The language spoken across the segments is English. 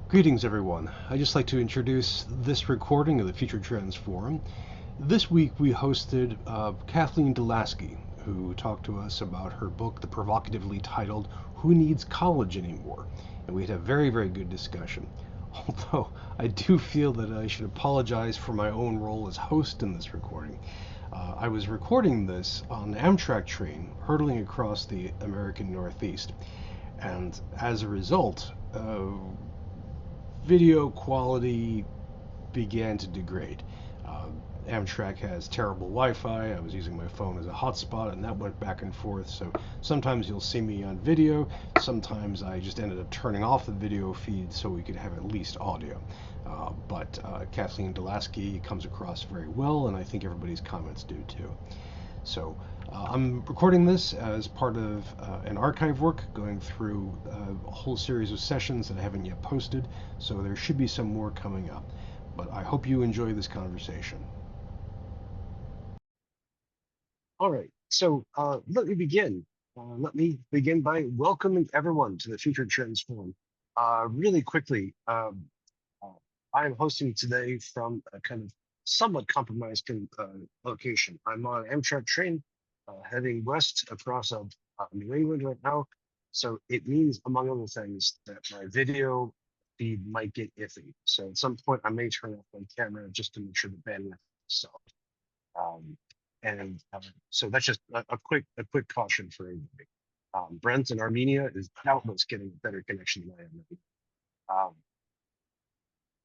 Greetings, everyone. I'd just like to introduce this recording of the Future Trends Forum. This week we hosted Kathleen deLaski, who talked to us about her book, the provocatively titled Who Needs College Anymore? And we had a very, very good discussion. Although I do feel that I should apologize for my own role as host in this recording. I was recording this on an Amtrak train hurtling across the American Northeast. And as a result, video quality began to degrade. Amtrak has terrible Wi-Fi. I was using my phone as a hotspot, and that went back and forth. So sometimes you'll see me on video. Sometimes I just ended up turning off the video feed so we could have at least audio. But Kathleen deLaski comes across very well, and I think everybody's comments do too. So I'm recording this as part of an archive work going through a whole series of sessions that I haven't yet posted, so there should be some more coming up. But I hope you enjoy this conversation. All right, so let me begin. Let me begin by welcoming everyone to the Future Trends Forum. Really quickly, uh, I am hosting today from a kind of somewhat compromised location. I'm on an Amtrak train heading west across New England right now. So it means, among other things, that my video feed might get iffy. So at some point, I may turn off my camera just to make sure the bandwidth is solid. Um, and so that's just a quick caution for everybody. Brent in Armenia is doubtless getting a better connection than I am. Um,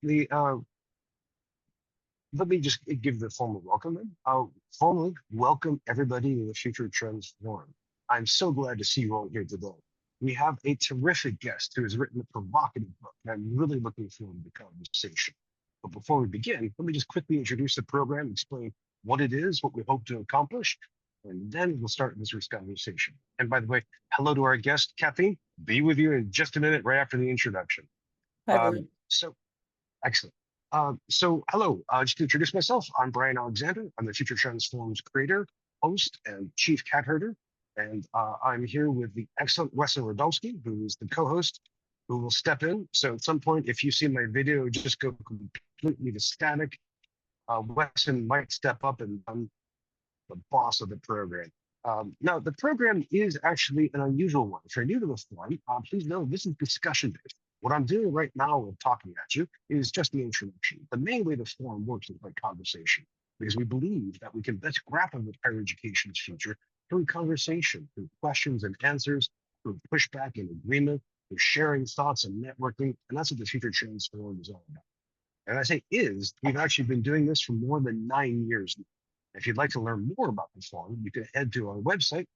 the Let me just give the formal welcome. I'll formally welcome everybody to the Future Trends Forum. I'm so glad to see you all here today. We have a terrific guest who has written a provocative book, and I'm really looking forward to the conversation. But before we begin, let me just quickly introduce the program, explain what it is, what we hope to accomplish, and then we'll start this conversation. And by the way, hello to our guest, Kathleen. Be with you in just a minute, right after the introduction. Hi, Brian. So excellent. Hello, just to introduce myself, I'm Brian Alexander. I'm the Future Trends Forum's creator, host, and chief cat herder. And I'm here with the excellent Wesson Rodolski, who is the co-host, who will step in. So at some point, if you see my video just go completely to static, Wesson might step up and I'm the boss of the program. Now, the program is actually an unusual one. If you're new to the forum, please know this is discussion based. What I'm doing right now with talking at you is just the introduction. The main way the forum works is by conversation, because we believe that we can best grapple with higher education's future through conversation, through questions and answers, through pushback and agreement, through sharing thoughts and networking. And that's what the Future Trends Forum is all about. And I say is, we've actually been doing this for more than 9 years now. If you'd like to learn more about the forum, you can head to our website,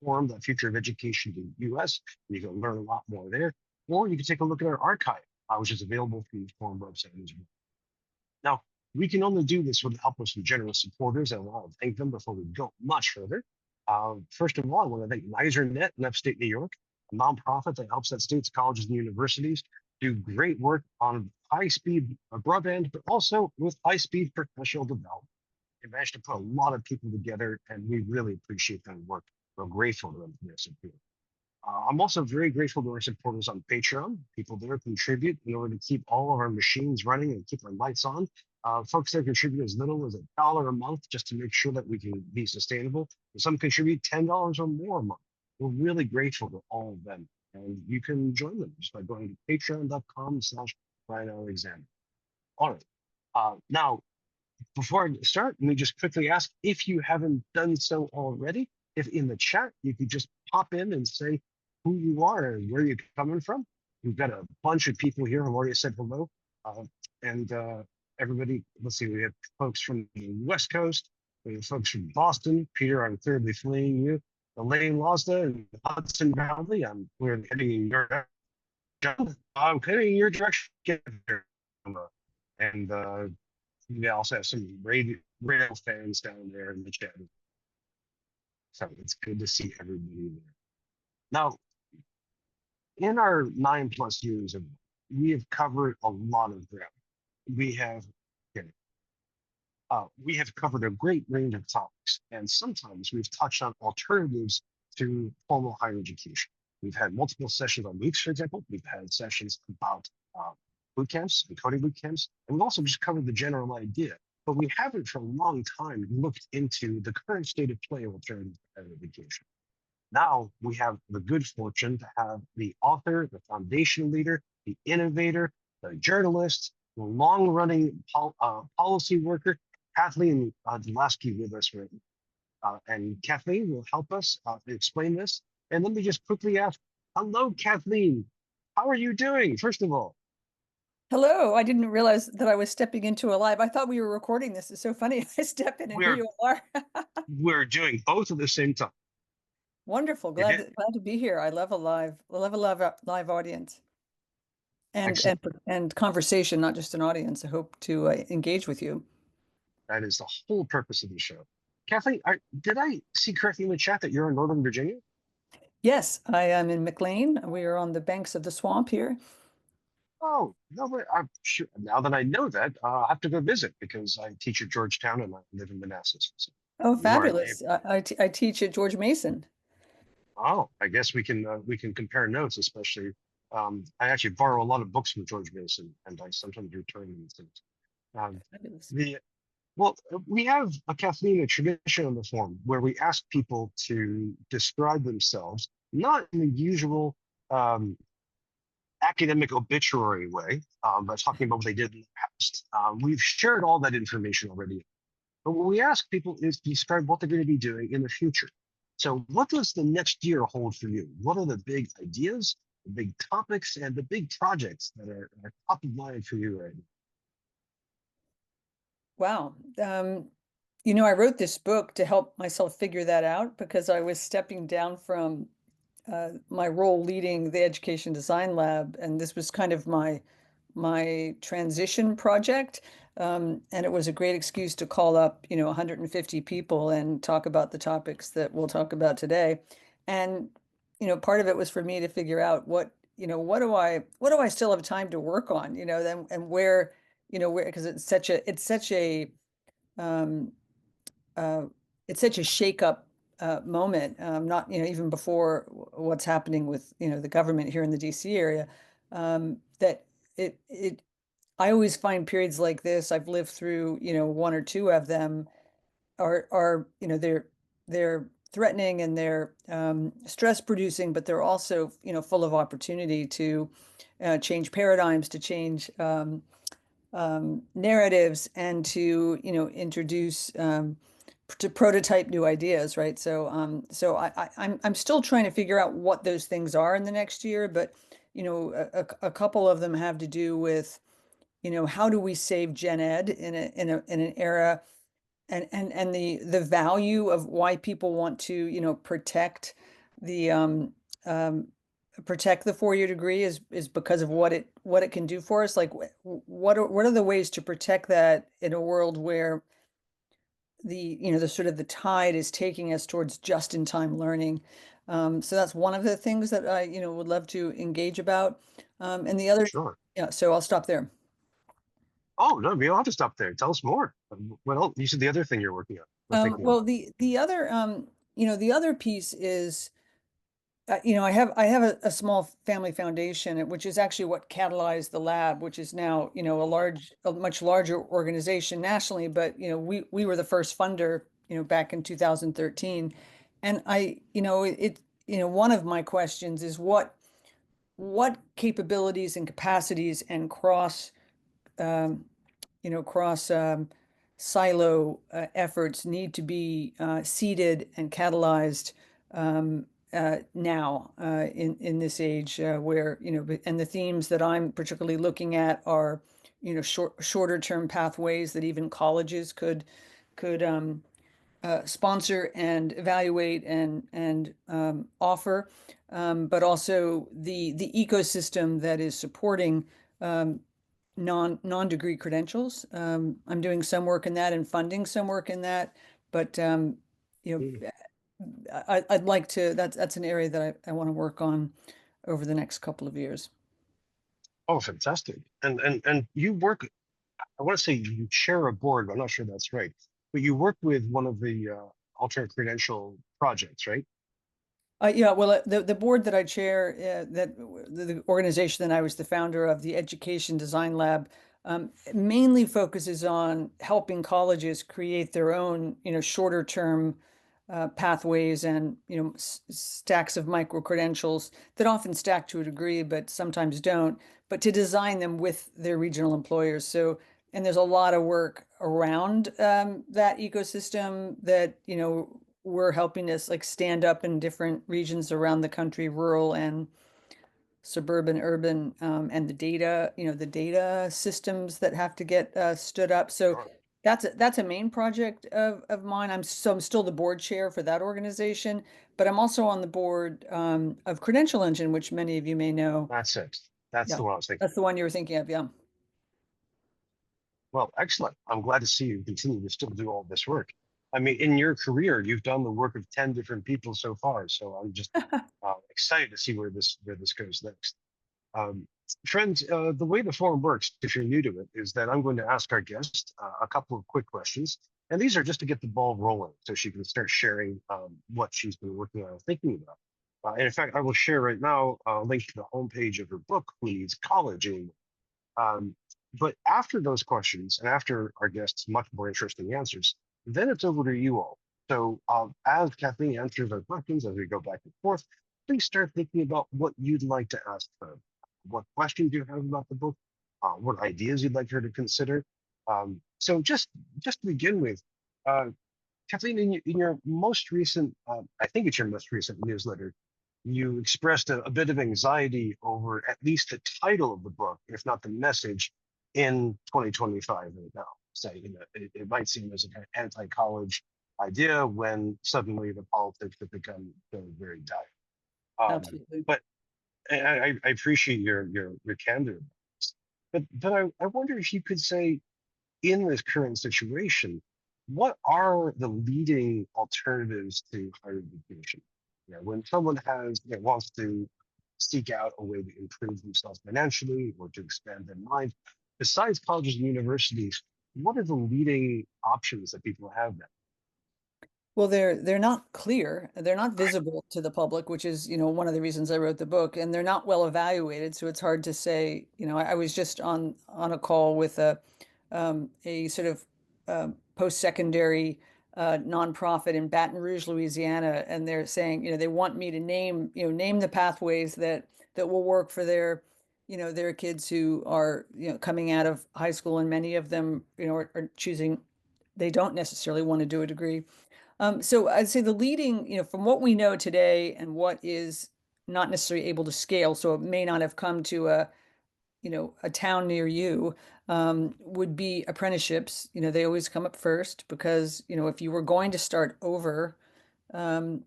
forum.futureofeducation.us, and you can learn a lot more there. Or you can take a look at our archive, which is available from the forum website as well. Now, we can only do this with the help of some generous supporters, and I want to thank them before we go much further. First of all, I want to thank LiserNet in upstate New York, a nonprofit that helps that state's colleges and universities do great work on high-speed broadband, but also with high-speed professional development. They managed to put a lot of people together, and we really appreciate that work. We're grateful to them for their support. I'm also very grateful to our supporters on Patreon. People there contribute in order to keep all of our machines running and keep our lights on. Folks there contribute as little as $1 a month just to make sure that we can be sustainable. And some contribute $10 or more a month. We're really grateful to all of them. And you can join them just by going to patreon.com/Brian Alexander. All right. Now, before I start, let me just quickly ask if you haven't done so already, if in the chat you could just pop in and say who you are and where you're coming from. We've got a bunch of people here who already said hello. And everybody, let's see, we have folks from the West Coast, we have folks from Boston. Peter, I'm thirdly fleeing you. Elaine Lozda and Hudson Valley, we're heading in your direction. I'm heading in your direction. Get there. And we also have some radio fans down there in the chat. So it's good to see everybody there. Now, in our 9+ years of, we have covered a lot of ground. We have covered a great range of topics, and sometimes we've touched on alternatives to formal higher education. We've had multiple sessions on MOOCs, for example. We've had sessions about boot camps and coding boot camps. And we've also just covered the general idea, but we haven't for a long time looked into the current state of play of alternative education. Now we have the good fortune to have the author, the foundation leader, the innovator, the journalist, the long-running policy worker, Kathleen deLaski, with us right now. And Kathleen will help us explain this. And let me just quickly ask, hello, Kathleen. How are you doing, first of all? Hello, I didn't realize that I was stepping into a live. I thought we were recording this. It's so funny. I step in and here We're you are. we're doing both at the same time. Wonderful. It Glad is glad to be here. I love a live audience and excellent. and conversation, not just an audience. I hope to engage with you. That is the whole purpose of the show. Kathleen, did I see correctly in the chat that you're in Northern Virginia? Yes, I am in McLean. We are on the banks of the swamp here. Oh, no, but I'm sure now that I know that, I have to go visit because I teach at Georgetown and I live in Manassas. So Oh, you are a neighbor. fabulous. I teach at George Mason. Oh, I guess we can compare notes, especially I actually borrow a lot of books from George Mason and I sometimes return them and things. Um, Fabulous. the Well, we have a Kathleen, a tradition on the forum where we ask people to describe themselves, not in the usual um, academic obituary way, but talking about what they did in the past. We've shared all that information already. But what we ask people is to describe what they're going to be doing in the future. So, what does the next year hold for you? What are the big ideas, the big topics, and the big projects that are top of mind for you right now? Wow. You know, I wrote this book to help myself figure that out because I was stepping down from my role leading the Education Design Lab, and this was kind of my transition project. And it was a great excuse to call up, 150 people and talk about the topics that we'll talk about today. And, part of it was for me to figure out what do I still have time to work on, then and where, where, because um, uh, it's such a shakeup moment, not, even before what's happening with, the government here in the DC area, that it I always find periods like this, I've lived through, one or two of them are, they're threatening and they're stress producing, but they're also, full of opportunity to change paradigms, to change narratives, and to, introduce to prototype new ideas, right? So I'm still trying to figure out what those things are in the next year, but a couple of them have to do with, how do we save Gen Ed in an era, and the value of why people want to, the um, um, protect the 4-year degree is because of what it can do for us. Like, what are the ways to protect that in a world where the sort of the tide is taking us towards just-in-time learning. So that's one of the things that I, would love to engage about. And the other, Sure. yeah, so I'll stop there. Oh, no, we don't have to stop there. Tell us more. What else? You said the other thing you're working on or thinking Well, about. the other, the other piece is, I have a small family foundation, which is actually what catalyzed the lab, which is now, a much larger organization nationally. But, we were the first funder, back in 2013. And one of my questions is what capabilities and capacities and um, cross silo efforts need to be seeded and catalyzed now in this age where, and the themes that I'm particularly looking at are, shorter term pathways that even colleges could sponsor and evaluate and offer, but also the ecosystem that is supporting non-degree credentials. I'm doing some work in that and funding some work in that, but Mm. I'd like to. That's an area that I want to work on over the next couple of years. Oh, fantastic. And you work, I want to say you share a board, but I'm not sure that's right. But you work with one of the alternate credential projects, right? Yeah, well, the board that I chair, the organization that I was the founder of, the Education Design Lab, mainly focuses on helping colleges create their own, shorter term pathways and, stacks of micro credentials that often stack to a degree, but sometimes don't, but to design them with their regional employers. So, and there's a lot of work around that ecosystem that, we're helping us like stand up in different regions around the country, rural and suburban, urban, and the data systems that have to get stood up. So Sure. that's a main project of mine. I'm still the board chair for that organization, but I'm also on the board of Credential Engine, which many of you may know. That's it. That's Yeah, the one I was thinking. that's the one you were thinking of. Yeah. Well, excellent. I'm glad to see you continue to still do all this work. I mean, in your career, you've done the work of 10 different people so far. So I'm just excited to see where this goes next. Um, Friends, the way the forum works, if you're new to it, is that I'm going to ask our guest a couple of quick questions. And these are just to get the ball rolling so she can start sharing what she's been working on and thinking about. And in fact, I will share right now a link to the homepage of her book, Who Needs College Anymore? Um, but after those questions and after our guests' much more interesting answers, then it's over to you all. So as Kathleen answers our questions, as we go back and forth, please start thinking about what you'd like to ask her. What questions you have about the book, what ideas you'd like her to consider. So just to begin with, uh, Kathleen, in your most recent, I think it's your most recent newsletter, you expressed a bit of anxiety over at least the title of the book, if not the message, in 2025 right now. Say, it might seem as an anti-college idea when suddenly the politics have become very, very dire. Absolutely. But I appreciate your candor. But I wonder if you could say, in this current situation, what are the leading alternatives to higher education? When someone wants to seek out a way to improve themselves financially or to expand their mind, besides colleges and universities, what are the leading options that people have now? Well, they're not clear. They're not visible to the public, which is, one of the reasons I wrote the book, and they're not well evaluated. So it's hard to say, I was just on a call with a sort of post-secondary nonprofit in Baton Rouge, Louisiana, and they're saying, they want me to name the pathways that will work for their kids who are, coming out of high school, and many of them, are choosing, they don't necessarily want to do a degree. So I'd say the leading, from what we know today and what is not necessarily able to scale, so it may not have come to a town near you, would be apprenticeships. They always come up first because, if you were going to start over, um,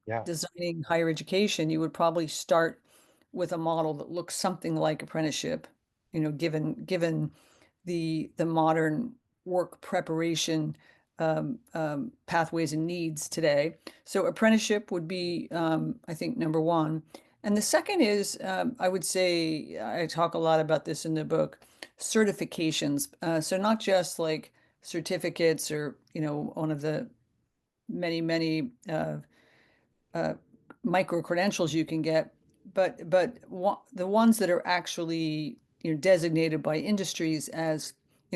Yeah. designing higher education, you would probably start with a model that looks something like apprenticeship, given the modern work preparation pathways and needs today. So apprenticeship would be, I think, number one. And the second is, I would say, I talk a lot about this in the book, certifications. So not just like certificates or, one of the many uh, micro credentials you can get, but the ones that are actually, designated by industries as,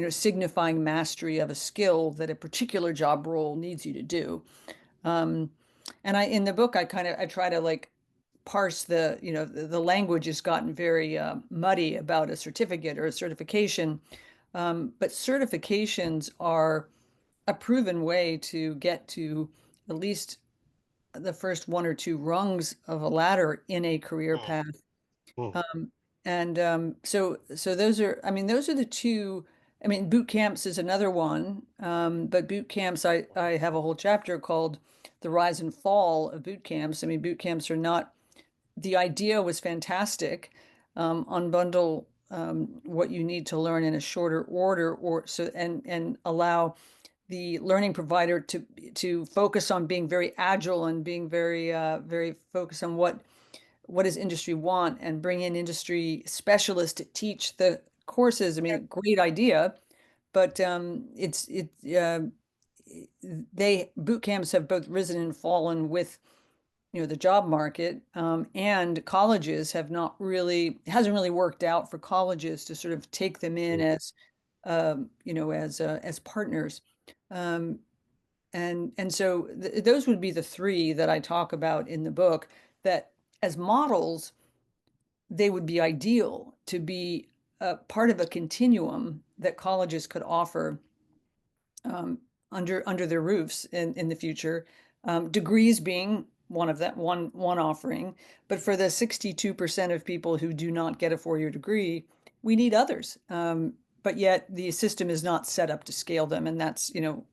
signifying mastery of a skill that a particular job role needs you to do. Um, and in the book, I try to like parse the language has gotten very muddy about a certificate or a certification. But certifications are a proven way to get to at least the first one or two rungs of a ladder in a career Mm, path. mm, Um, and so those are, I mean, those are the two. I mean, boot camps is another one. But boot camps, I have a whole chapter called The Rise and Fall of Boot Camps. I mean, boot camps are not, the idea was fantastic. Unbundle what you need to learn in a shorter order, or so, and allow the learning provider to focus on being very agile and being very focused on what does industry want, and bring in industry specialists to teach the courses. I mean, great idea, but they boot camps have both risen and fallen with the job market, and colleges have not really, it hasn't really worked out for colleges to sort of take them in as, as partners. Um, and so those would be the three that I talk about in the book, that as models, they would be ideal to be a part of a continuum that colleges could offer, under their roofs in the future. Degrees being one of that one offering, but for the 62% of people who do not get a 4-year degree, we need others. But yet the system is not set up to scale them, and that's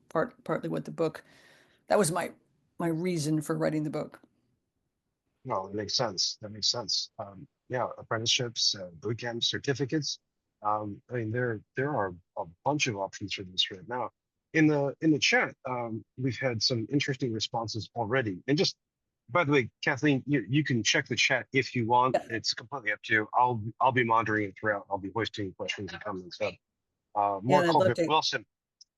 partly what the book. That was my reason for writing the book. No, it makes sense. That makes sense. Yeah, apprenticeships, boot camps, certificates. I mean, there are a bunch of options for this right now. In the chat, we've had some interesting responses already. And just by the way, Kathleen, you can check the chat if you want. Yeah. It's completely up to you. I'll be monitoring it throughout. I'll be hoisting questions and comments up. Yeah, and Mark I'd love Colvin to. Wilson.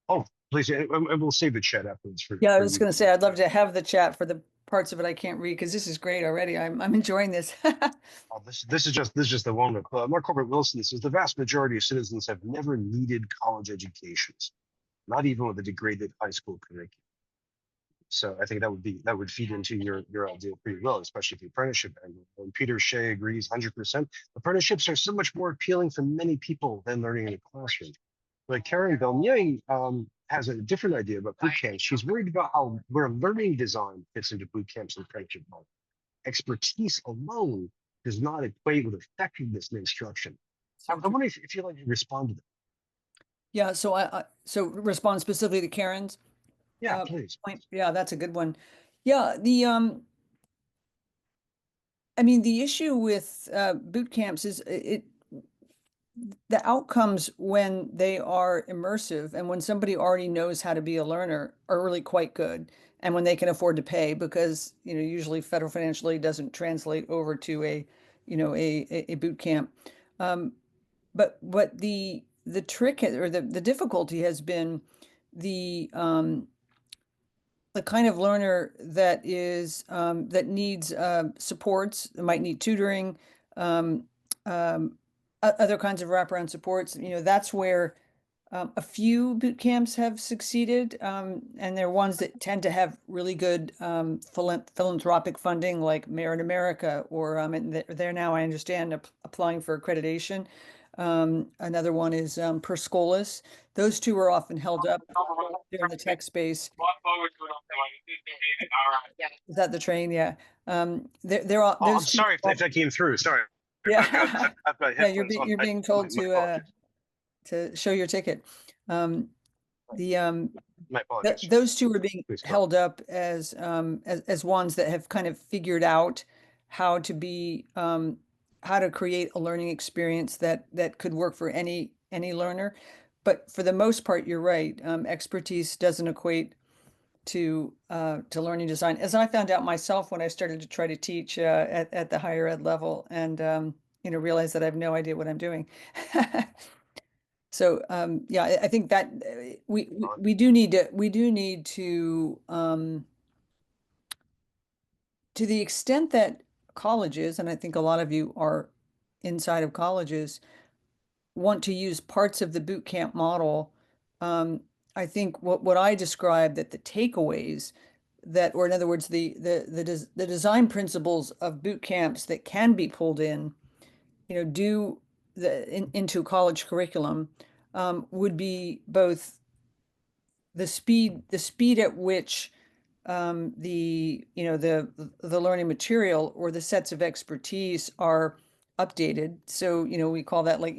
Oh, please, and we'll save the chat afterwards Yeah, I for was you. going to say I'd love to have the chat for the parts of it I can't read, because this is great already. I'm enjoying this. This is just the one. Mark Corbett Wilson says the vast majority of citizens have never needed college educations, not even with a degraded high school curriculum. So I think that would feed into your idea pretty well, especially the apprenticeship angle. And Peter Shea agrees 100%. Apprenticeships are so much more appealing for many people than learning in a classroom. But Karen Belnier has a different idea about boot camps. She's worried about how where learning design fits into boot camps and apprenticeship model. Expertise alone does not equate with effectiveness in instruction. I wonder if you'd like to respond to that. Yeah, so respond specifically to Karen's Yeah, please. point. Yeah, that's a good one. Yeah, I mean, the issue with boot camps is the outcomes when they are immersive and when somebody already knows how to be a learner are really quite good, and when they can afford to pay, because usually federal financial aid doesn't translate over to a boot camp. Um, but the trick or the difficulty has been the kind of learner that is that needs supports, that might need tutoring, um, um, other kinds of wraparound supports. That's where a few boot camps have succeeded, and they're ones that tend to have really good philanthropic funding, like Merit America, or and they're now, I understand, applying for accreditation. Another one is Per Scholas. Those two are often held up there in the tech space. Is that the train? Yeah. There are Oh, I'm those two. sorry if that came through. Sorry. Yeah. I've got Yeah, headphones on. you're being told My apologies. to show your ticket. The My apologies. those two are being Please go. held up as ones that have kind of figured out how to how to create a learning experience that could work for any learner. But for the most part, you're right. Expertise doesn't equate to learning design, as I found out myself when I started to try to teach at the higher ed level, and realized that I have no idea what I'm doing. So yeah, I think that we do need to the extent that colleges, and I think a lot of you are inside of colleges, want to use parts of the boot camp model. I think what I described, that the takeaways that, or in other words, the design principles of boot camps that can be pulled in, into college curriculum, would be both the speed at which the learning material or the sets of expertise are updated. So we call that, like,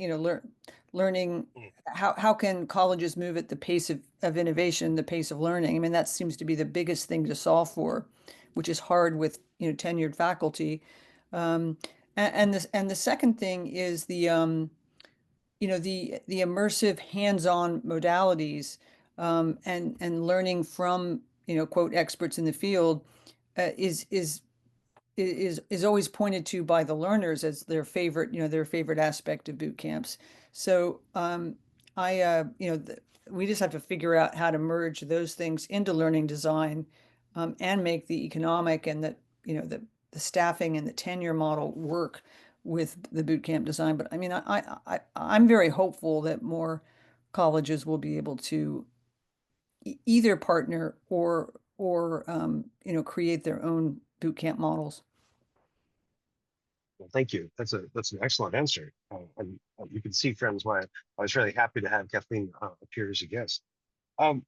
learning. How can colleges move at the pace of innovation, the pace of learning? I mean, that seems to be the biggest thing to solve for, which is hard with tenured faculty. And the second thing is the immersive hands-on modalities, and learning from quote experts in the field, is always pointed to by the learners as their favorite aspect of boot camps. So I we just have to figure out how to merge those things into learning design, and make the economic and the staffing and the tenure model work with the boot camp design. But I mean, I'm very hopeful that more colleges will be able to either partner or create their own boot camp models. Well, thank you. That's an excellent answer. And you can see, friends, why I was really happy to have Kathleen appear as a guest. A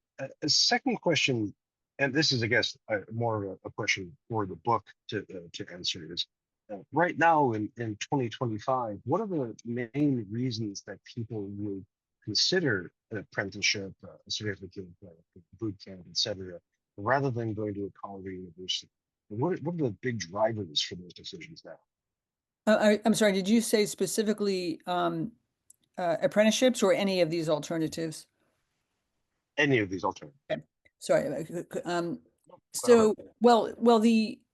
second question, and this is, I guess, more of a question for the book to answer is, right now in 2025, what are the main reasons that people would consider an apprenticeship, a certificate, boot camp, etc., rather than going to a college or university? What are the big drivers for those decisions now? I'm sorry, did you say specifically apprenticeships or any of these alternatives? Any of these alternatives? Okay. Sorry. Go ahead. So,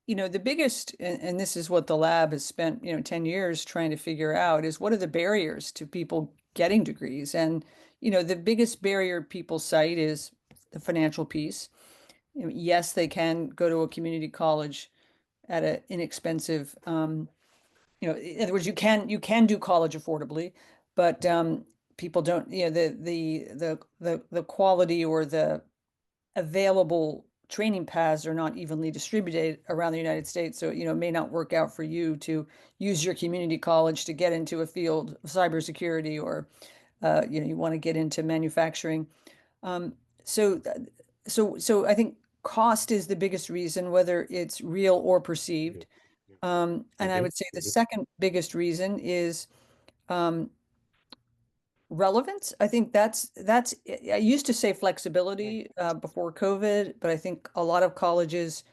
the biggest, and this is what the lab has spent, 10 years trying to figure out is what are the barriers to people getting degrees? And, the biggest barrier people cite is the financial piece. Yes, they can go to a community college at an inexpensive, in other words, you can do college affordably, but people don't, the quality or the available training paths are not evenly distributed around the United States. So, it may not work out for you to use your community college to get into a field of cybersecurity or, you want to get into manufacturing. Um, so, so I think cost is the biggest reason, whether it's real or perceived. And I Mhm, would say the mhm, second biggest reason is um, relevance. I think I used to say flexibility before COVID, but I think a lot of colleges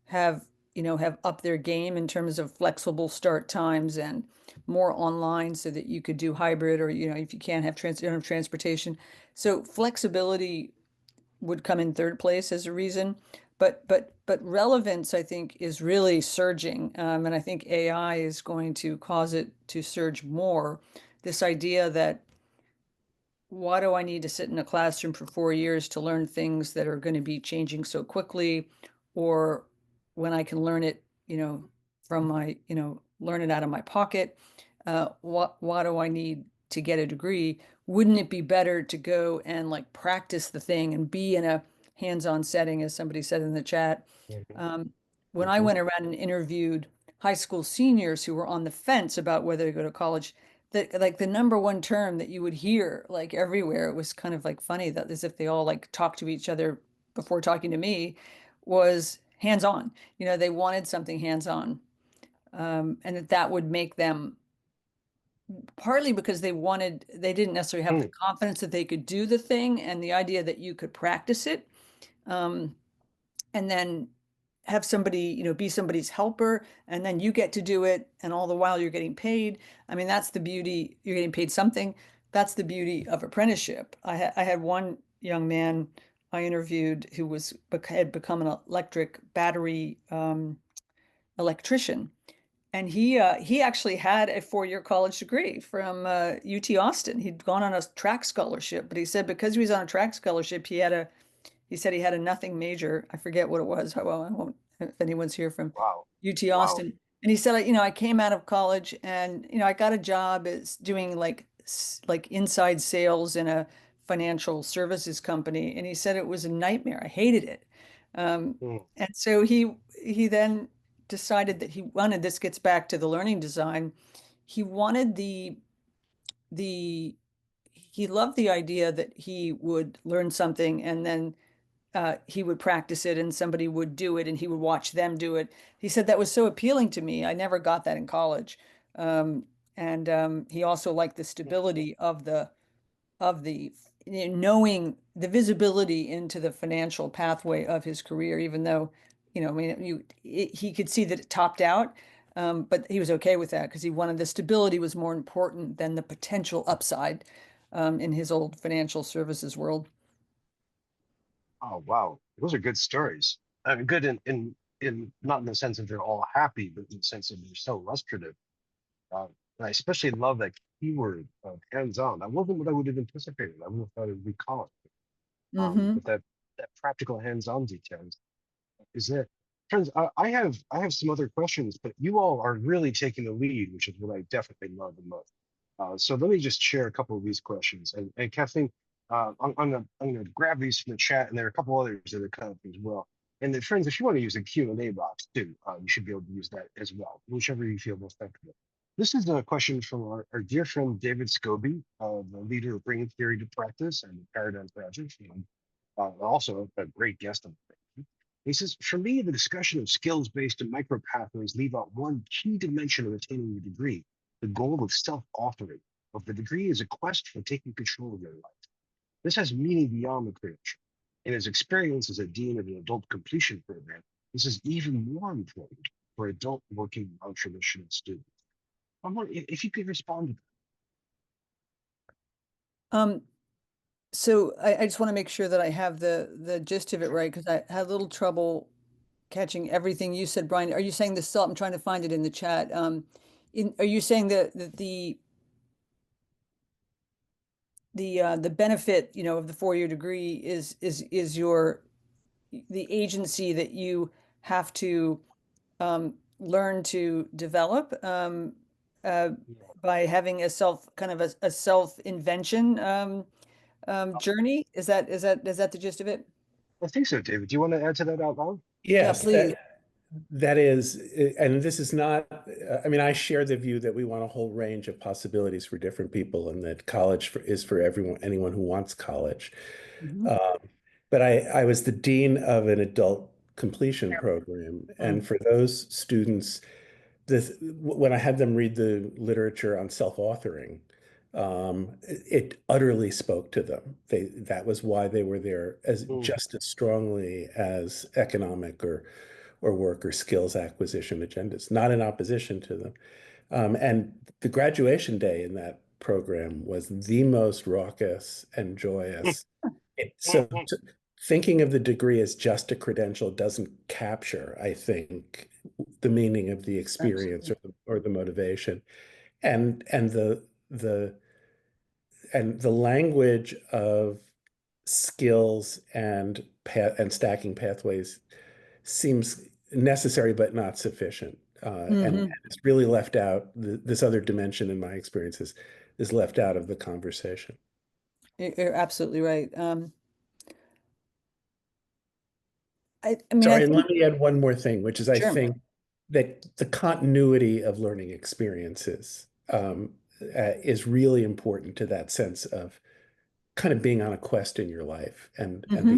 have, have upped their game in terms of flexible start times and more online so that you could do hybrid or, if you can't have you don't have transportation. So flexibility would come in third place as a reason. But relevance, I think, is really surging. And I think AI is going to cause it to surge more. This idea that why do I need to sit in a classroom for 4 years to learn things that are going to be changing so quickly? Or when I can learn it, from learn it out of my pocket. Why do I need to get a degree? Wouldn't it be better to go and like practice the thing and be in a hands-on setting, as somebody said in the chat? mhm, Um, when I mhm. went around and interviewed high school seniors who were on the fence about whether to go to college, that like the number one term that you would hear like everywhere, it was kind of like funny that as if they all like talked to each other before talking to me, was hands-on. They wanted something hands-on. And that would make them, partly because they didn't necessarily have the Mm, confidence that they could do the thing and the idea that you could practice it. Um, and then have somebody, be somebody's helper, and then you get to do it, and all the while you're getting paid. I mean, that's the beauty. You're getting paid something. That's the beauty of apprenticeship. I had one young man I interviewed who had become an electric battery electrician, and he actually had a 4-year college degree from UT Austin. He'd gone on a track scholarship, but he said because he was on a track scholarship, he said he had a nothing major. I forget what it was. Well, I won't, if anyone's here from wow. UT Wow. Austin. And he said, I came out of college and, I got a job as doing like inside sales in a financial services company. And he said it was a nightmare. I hated it. Mm, And so he then decided that he wanted, this gets back to the learning design. He wanted the he loved the idea that he would learn something and then he would practice it and somebody would do it and he would watch them do it. He said that was so appealing to me. I never got that in college. And he also liked the mm. stability of the knowing the visibility into the financial pathway of his career, even though, I mean, he could see that it topped out. But he was okay with that because he wanted the stability was more important than the potential upside in his old financial services world. Oh, wow. Those are good stories. I mean, good in not in the sense that they're all happy, but in the sense that they're so illustrative. Uh, and I especially love that keyword of hands-on. That wasn't what I would have anticipated. I would have thought it would be college. Hmm. But that practical hands-on details is it. Friends, I have some other questions, but you all are really taking the lead, which is what I definitely love the most. So let me just share a couple of these questions. And Kathleen, I'm gonna grab these from the chat, and there are a couple others that are coming as well. And then friends, if you want to use a Q&A box too, you should be able to use that as well, whichever you feel most comfortable. This is a question from our dear friend David Scobie, the leader of Bringing Theory to Practice and the Paradigm Project, and also a great guest on the thing. He says, for me, the discussion of skills-based and micro pathways leave out one key dimension of attaining the degree, the goal of self-authoring. Of the degree is a quest for taking control of your life. This has meaning beyond the credential. In his experience as a dean of an adult completion program, this is even more important for adult working non-traditional students. I'm wondering if you could respond to that. So I just want to make sure that I have the gist of it right, because I had a little trouble catching everything you said, Brian. Are you saying the self? I'm trying to find it in the chat. Are you saying that the benefit, of the 4-year degree is the agency that you have to learn to develop Yeah, by having a a self invention journey? Is that the gist of it? I think so, David. Do you want to add to that out loud? Yeah, Yes, please. that is, and this is not, I mean, I share the view that we want a whole range of possibilities for different people and that is for everyone, anyone who wants college. Mhm. Um, but I was the dean of an adult completion program. Mm. And for those students, when I had them read the literature on self-authoring, it utterly spoke to them. That was why they were there as Mm, just as strongly as economic or work or skills acquisition agendas, not in opposition to them. And the graduation day in that program was the most raucous and mm, joyous. mm, So mm. thinking of the degree as just a credential doesn't capture, I think, the meaning of the experience Absolutely. or the motivation. And the language of skills and stacking pathways seems necessary but not sufficient. And Hmm. it's really left out. This other dimension, in my experience, is left out of the conversation. You're absolutely right. I mean, I Sorry, and think, let me add one more thing, which is I sure. think that the continuity of learning experiences is really important to that sense of kind of being on a quest in your life and Hmm.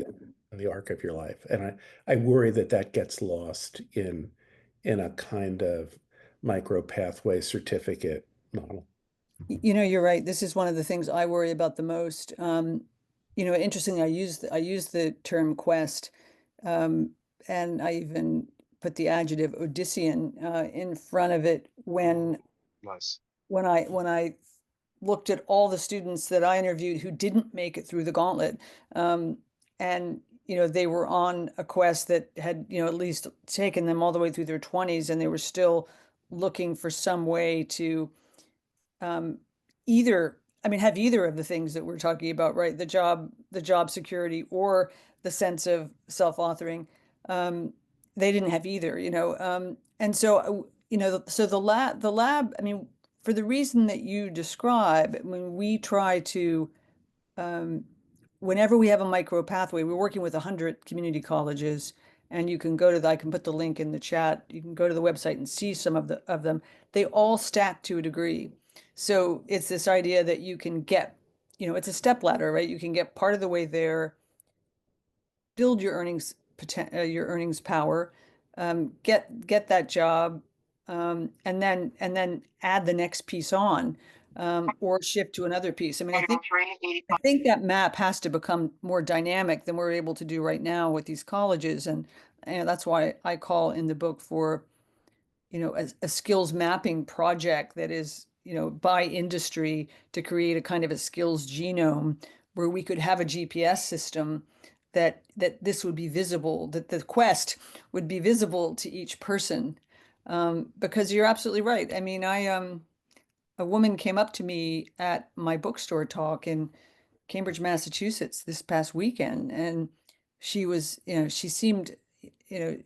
the arc of your life. And I worry that that gets lost in a kind of micro pathway certificate model. You're right. This is one of the things I worry about the most. Interestingly, I use the term quest, um, and I even put the adjective Odyssean in front of it Oh, when nice. when I looked at all the students that I interviewed who didn't make it through the gauntlet, um, and they were on a quest that had at least taken them all the way through their 20s, and they were still looking for some way to um, either, I mean, have either of the things that we're talking about, right? The job security or the sense of self-authoring. They didn't have either, and so, so the lab, I mean, for the reason that you describe, when we try to, um, whenever we have a micro pathway, we're working with 100 community colleges, and you can go to I can put the link in the chat. You can go to the website and see some of them. They all stack to a degree. So it's this idea that you can get, it's a step ladder, right? You can get part of the way there, build your earnings power, get that job, and then add the next piece on, or shift to another piece. I mean, I think that map has to become more dynamic than we're able to do right now with these colleges, and that's why I call in the book for a skills mapping project that is, by industry, to create a kind of a skills genome where we could have a GPS system that this would be visible, that the quest would be visible to each person. Because you're absolutely right. I mean, a woman came up to me at my bookstore talk in Cambridge, Massachusetts this past weekend, and she seemed,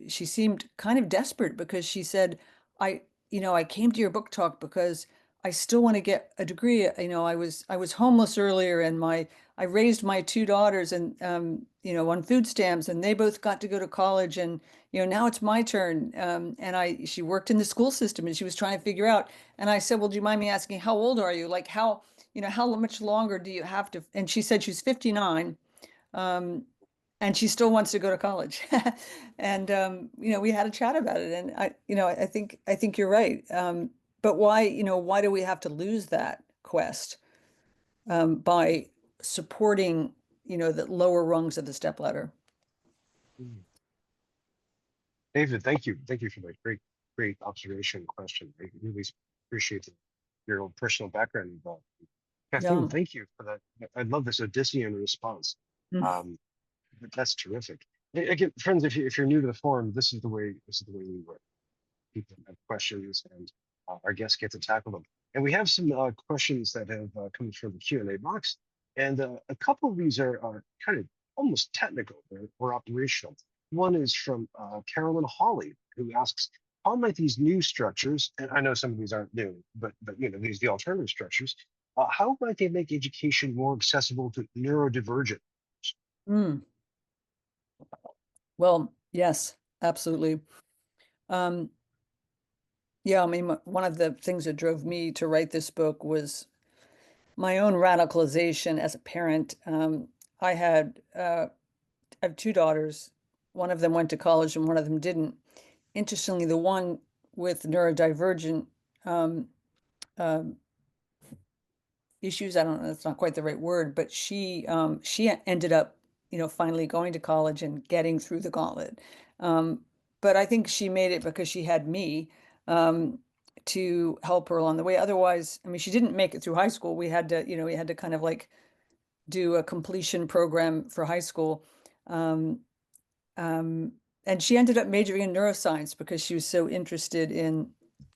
she seemed kind of desperate because she said, I came to your book talk because I still want to get a degree. I was homeless earlier, and I raised my two daughters and on food stamps, and they both got to go to college, and now it's my turn. And she worked in the school system, and she was trying to figure out. And I said, well, do you mind me asking, how old are you? Like how much longer do you have to? And she said she's 59. Um, and she still wants to go to college. And we had a chat about it, and I think you're right. But why do we have to lose that quest by supporting the lower rungs of the stepladder? Mm. David, thank you. Thank you for that great observation and question. I really appreciate your own personal background involved. Kathleen, Yeah. thank you for that. I love this Odyssean response. Mm. Um, that's terrific. Again, friends, if you're new to the forum, this is the way we work. People have questions, and our guests get to tackle them. And we have some questions that have come from the Q&A box, and a couple of these are kind of almost technical or operational. One is from Carolyn Hawley, who asks, how might these new structures, and I know some of these aren't new, but the alternative structures, how might they make education more accessible to neurodivergent? Mm. Well, yes, absolutely. Um, yeah, I mean, one of the things that drove me to write this book was my own radicalization as a parent. I had I have two daughters. One of them went to college and one of them didn't. Interestingly, the one with neurodivergent um, um, issues, I don't know, that's not quite the right word, but she ended up, finally going to college and getting through the gauntlet. Um, but I think she made it because she had me um, to help her along the way. Otherwise, I mean, she didn't make it through high school. We had to kind of like do a completion program for high school. Um, um, and she ended up majoring in neuroscience because she was so interested in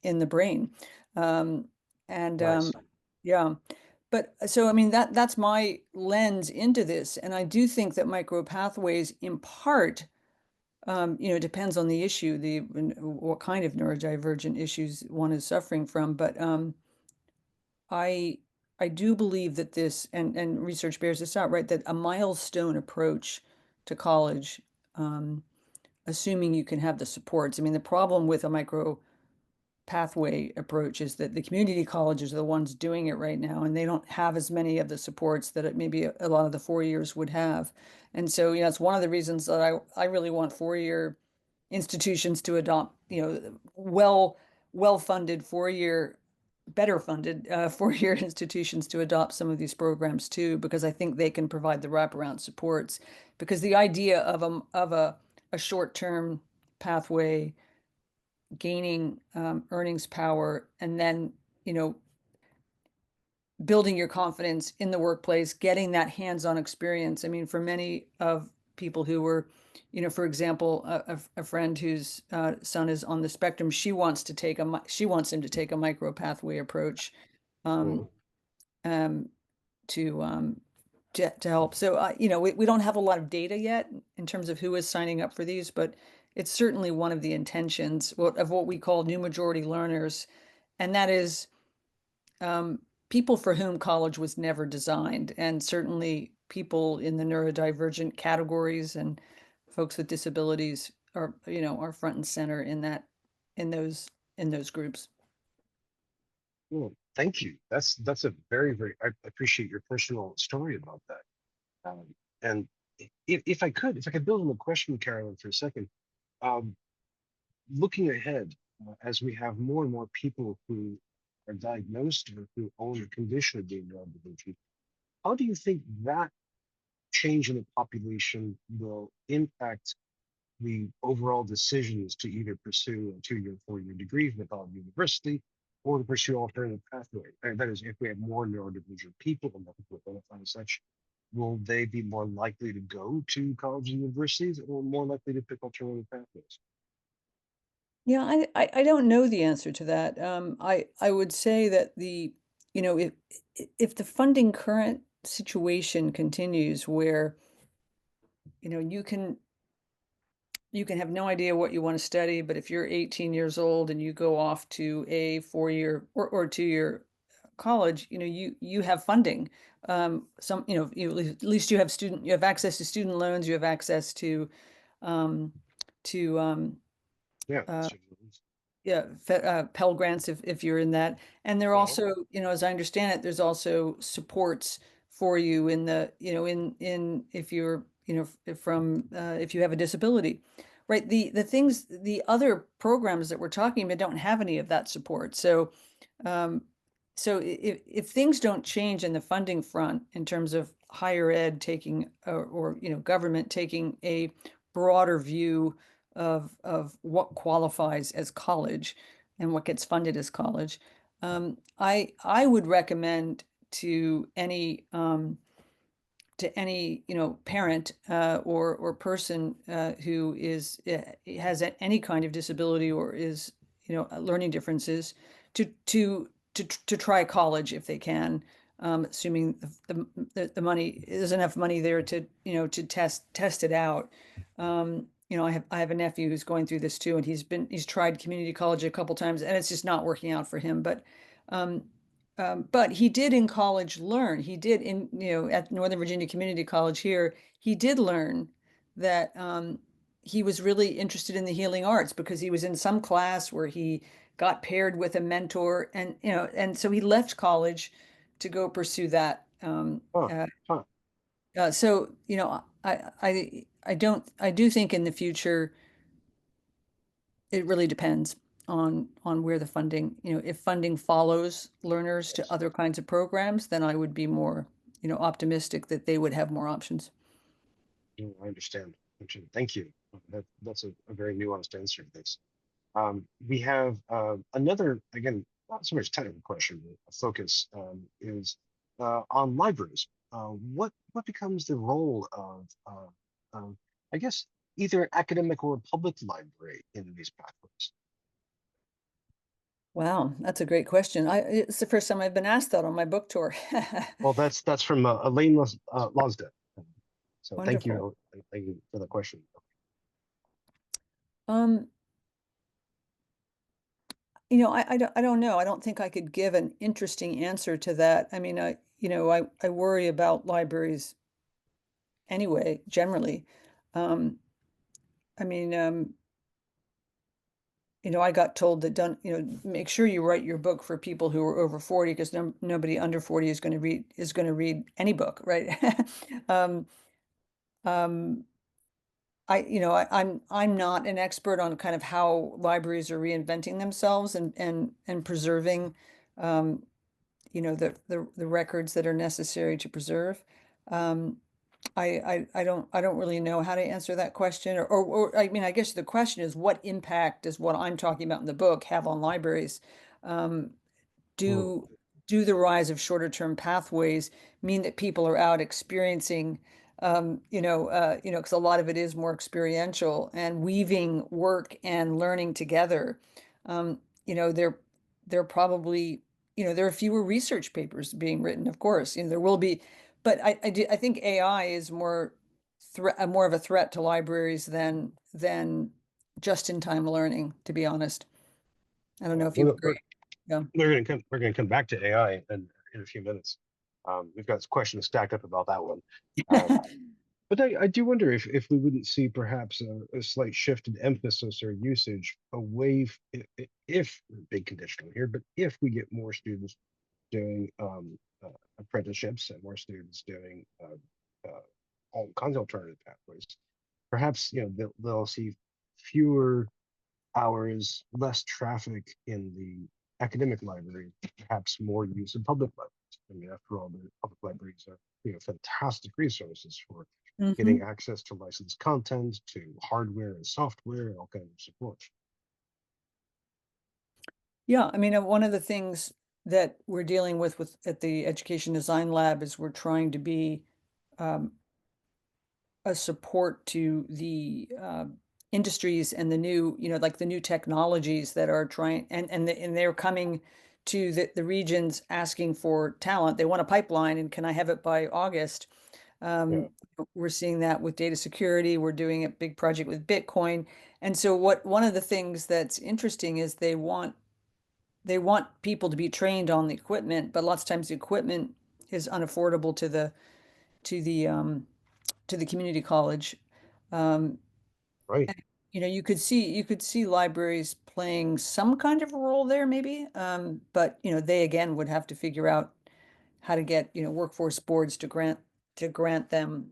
the brain. Um, and Nice. yeah, but so I mean that's my lens into this, and I do think that micro pathways, in part, depends on the issue, what kind of neurodivergent issues one is suffering from. But I I do believe that this, and research bears this out, right, that a milestone approach to college, um, assuming you can have the supports. I mean, the problem with a micro pathway approach is that the community colleges are the ones doing it right now, and they don't have as many of the supports that maybe a lot of the 4 years would have. And so, it's one of the reasons that I really want 4 year institutions to adopt, well funded 4 year, better funded 4 year institutions to adopt some of these programs too, because I think they can provide the wraparound supports. Because the idea of a short-term pathway, gaining earnings power, and then you know building your confidence in the workplace, getting that hands-on experience. I mean, for many of people who were, for example, a friend whose son is on the spectrum, she wants him to take a micro pathway approach um, Mhm. um, to to help. So, we don't have a lot of data yet in terms of who is signing up for these, but it's certainly one of the intentions of what we call new majority learners. And that is people for whom college was never designed, and certainly people in the neurodivergent categories and folks with disabilities are front and center in those in those groups. Well, thank you. That's a I appreciate your personal story about that. Um, and if I could build on the question, Carolyn, for a second, um, looking ahead, as we have more and more people who are diagnosed or who own a condition of being neurodivergent, how do you think that change in the population will impact the overall decisions to either pursue a 2 year, 4 year degree from a university or to pursue alternative pathway? And that is, if we have more neurodivergent people and more people identify as such, will they be more likely to go to college and universities or more likely to pick alternative pathways? Yeah, I don't know the answer to that. I would say that if the funding current situation continues where you can you can have no idea what you want to study, but if you're 18 years old and you go off to a 4-year or 2-year college, you have funding. At least you have access to student loans, you have access um, to Yeah. uh, yeah, Pell Grants if you're in that. And there are Uh-huh. also, as I understand it, there's also supports for you in the, in if you're, from if you have a disability, right? The other programs that we're talking about don't have any of that support. Um, so if things don't change in the funding front in terms of higher ed taking or government taking a broader view of what qualifies as college and what gets funded as college, I would recommend to any parent or person who has any kind of disability or is learning differences to try college if they can, assuming the money there's enough money there to to test it out. I have a nephew who's going through this too, and he's tried community college a couple times, and it's just not working out for him. Um, but he did in college learn. He did at Northern Virginia Community College here. He did learn that he was really interested in the healing arts because he was in some class where he got paired with a mentor, and so he left college to go pursue that. Huh. Huh. So I do think in the future it really depends on where the funding, if funding follows learners to Yes. other kinds of programs, then I would be more, optimistic that they would have more options. I understand. Thank you. That's a very nuanced answer to this. We have another, again, not so much technical question, but a focus is on libraries. What becomes the role of, I guess, either academic or public library in these pathways? Wow, that's a great question. It's the first time I've been asked that on my book tour. Well, that's from Elaine Losda. So Wonderful. thank you for the question. Um, I don't know. I don't think I could give an interesting answer to that. I mean, I worry about libraries anyway, generally. Um, I mean, I got told that don't, make sure you write your book for people who are over 40 because nobody under 40 is going to read any book, right? Um, um, I'm not an expert on kind of how libraries are reinventing themselves and preserving, um, the records that are necessary to preserve. Um, I don't really know how to answer that question, or I mean, I guess the question is what impact does what I'm talking about in the book have on libraries? Um, Hmm. do do the rise of shorter term pathways mean that people are out experiencing, because a lot of it is more experiential and weaving work and learning together. Um, you know, there there probably, there are fewer research papers being written, of course, there will be, but I think AI is more of a threat to libraries than just in time learning, to be honest. I don't know if you agree. Yeah. We're gonna come back to AI in a few minutes. We've got questions stacked up about that one. Um, but I do wonder if we wouldn't see perhaps a slight shift in emphasis or usage away, if big conditional here, but if we get more students doing apprenticeships and more students doing all kinds of alternative pathways, perhaps they'll see fewer hours, less traffic in the academic library, perhaps more use of public libraries. I mean, after all, the public libraries are fantastic resources for getting Hmm. access to licensed content, to hardware and software, and all kinds of support. Yeah, I mean, one of the things that we're dealing with at the Education Design Lab is we're trying to be um, a support to the industries and the new, like the new technologies that are trying, and they're coming to the regions asking for talent. They want a pipeline, and can I have it by August? Yeah. We're seeing that with data security. We're doing a big project with Bitcoin. And so one of the things that's interesting is they want people to be trained on the equipment, but lots of times the equipment is unaffordable to the to the community college. Um, Right. you could see libraries playing some kind of a role there, maybe. But they again would have to figure out how to get workforce boards to grant them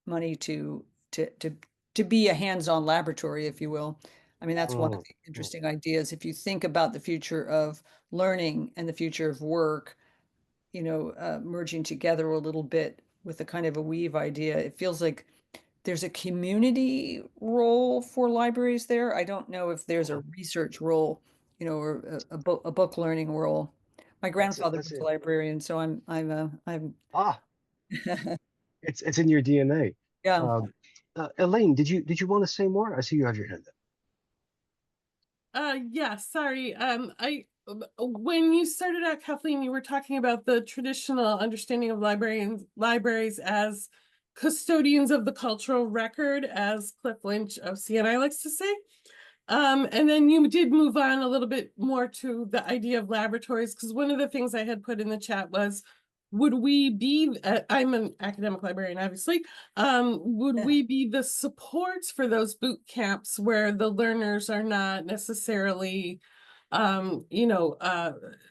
money to to to be a hands-on laboratory, if you will. I mean, that's one of Mm, the mm. interesting ideas. If you think about the future of learning and the future of work, merging together a little bit with a kind of a weave idea, it feels like there's a community role for libraries there. I don't know if there's a Mhm. research role, or a book learning role. My That's it. grandfather That's was a it. librarian, so I'm Ah, it's in your DNA. yeah. Um, Elaine, did you want to say more? I see you have your hand up. Yeah, sorry. When you started out, Kathleen, you were talking about the traditional understanding of libraries as custodians of the cultural record, as Cliff Lynch of CNI likes to say. And then you did move on a little bit more to the idea of laboratories, because one of the things I had put in the chat was, would we be, I'm an academic librarian, obviously, would we be the supports for those boot camps where the learners are not necessarily,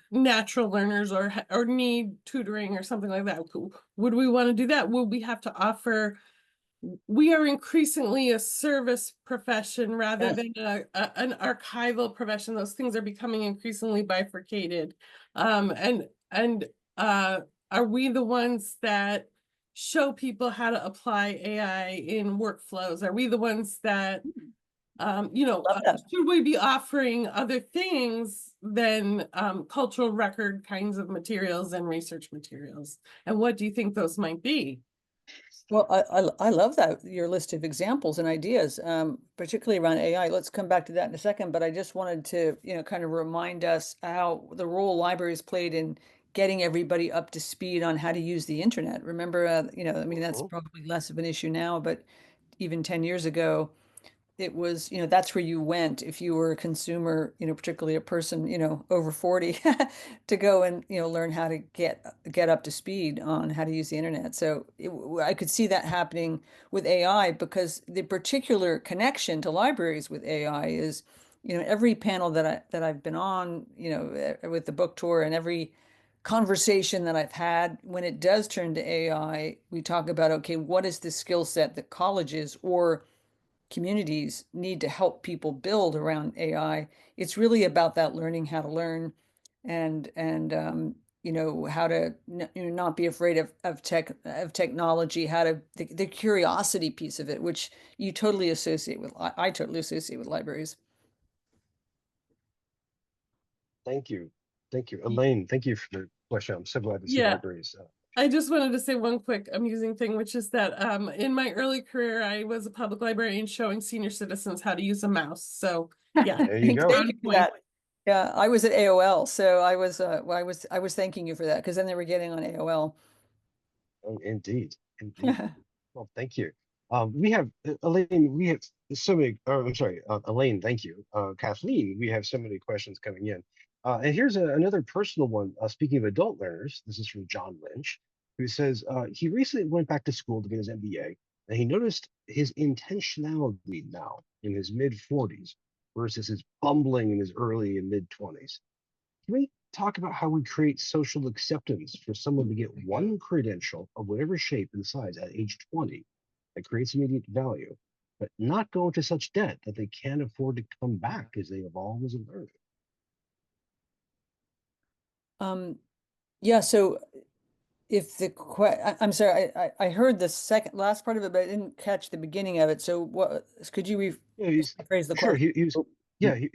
natural learners or need tutoring or something like that? Would we want to do that? Would we have to offer, we are increasingly a service profession rather Yes. than an archival profession. Those things are becoming increasingly bifurcated. And are we the ones that show people how to apply AI in workflows? Are we the ones that, Love that. should we be offering other things than cultural record kinds of materials and research materials? And what do you think those might be? Well, I love that, your list of examples and ideas, particularly around AI. Let's come back to that in a second, but I just wanted to, kind of remind us how the role libraries played in getting everybody up to speed on how to use the internet. Remember, I mean, that's Mhm. probably less of an issue now, but even 10 years ago, it was, that's where you went if you were a consumer, particularly a person, over 40, to go and, learn how to get up to speed on how to use the internet. So I could see that happening with AI, because the particular connection to libraries with AI is, every panel that I've been on, with the book tour, and every conversation that I've had, when it does turn to AI, we talk about, okay, what is the skill set that colleges or communities need to help people build around AI. It's really about that learning how to learn, and how to not be afraid of technology, how to the curiosity piece of it, which you totally associate with. I totally associate with libraries. Thank you. Thank you. Elaine, thank you for the question. I'm so glad to see Yeah. libraries. I just wanted to say one quick amusing thing, which is that in my early career, I was a public librarian showing senior citizens how to use a mouse. So yeah, There you go. Thank on you for point. that. Yeah, I was at AOL, so I was thanking you for that, because then they were getting on AOL. Oh, indeed. Indeed. Well, thank you. We have Elaine, we have so many, I'm sorry, Elaine, thank you. Kathleen, we have so many questions coming in. And here's another personal one. Speaking of adult learners, this is from John Lynch, who says he recently went back to school to get his MBA, and he noticed his intentionality now in his mid 40s versus his bumbling in his early and mid 20s. Can we talk about how we create social acceptance for someone to get one credential of whatever shape and size at age 20 that creates immediate value, but not go into such debt that they can't afford to come back as they evolve as a learner? Yeah, so if I'm sorry, I heard the second last part of it, but I didn't catch the beginning of it. So could you Yeah, he's rephrase the sure question? he was. Oh, Yeah, he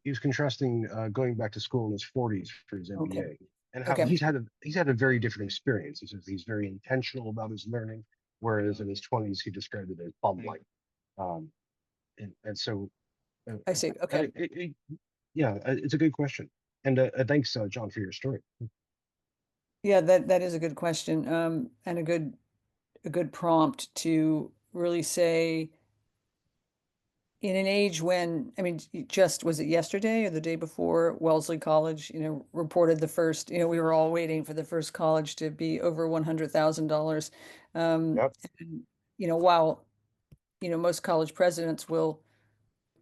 was contrasting going back to school in his 40s for his okay. MBA, and how Okay. he's had a very different experience. He says he's very intentional about his learning, whereas in his 20s he described it as bumbling. Um, and so I see. Okay. yeah, it's a good question. And thanks, John, for your story. Yeah, that is a good question. And a good a good prompt to really say, in an age when, I mean, just was it yesterday or the day before, Wellesley College, reported the first, we were all waiting for the first college to be over $100,000. Yep. And, while, most college presidents will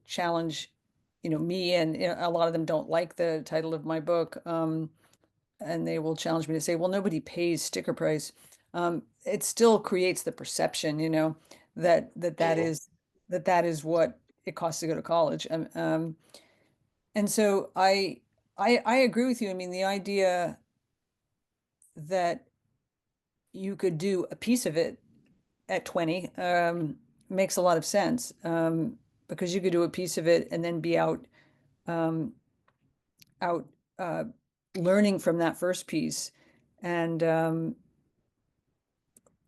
challenge, me, and a lot of them don't like the title of my book. And they will challenge me to say, well, nobody pays sticker price. It still creates the perception, that Mhm. is what it costs to go to college. And so I agree with you. I mean, the idea that you could do a piece of it at 20 makes a lot of sense, because you could do a piece of it and then be um, out uh, learning from that first piece, and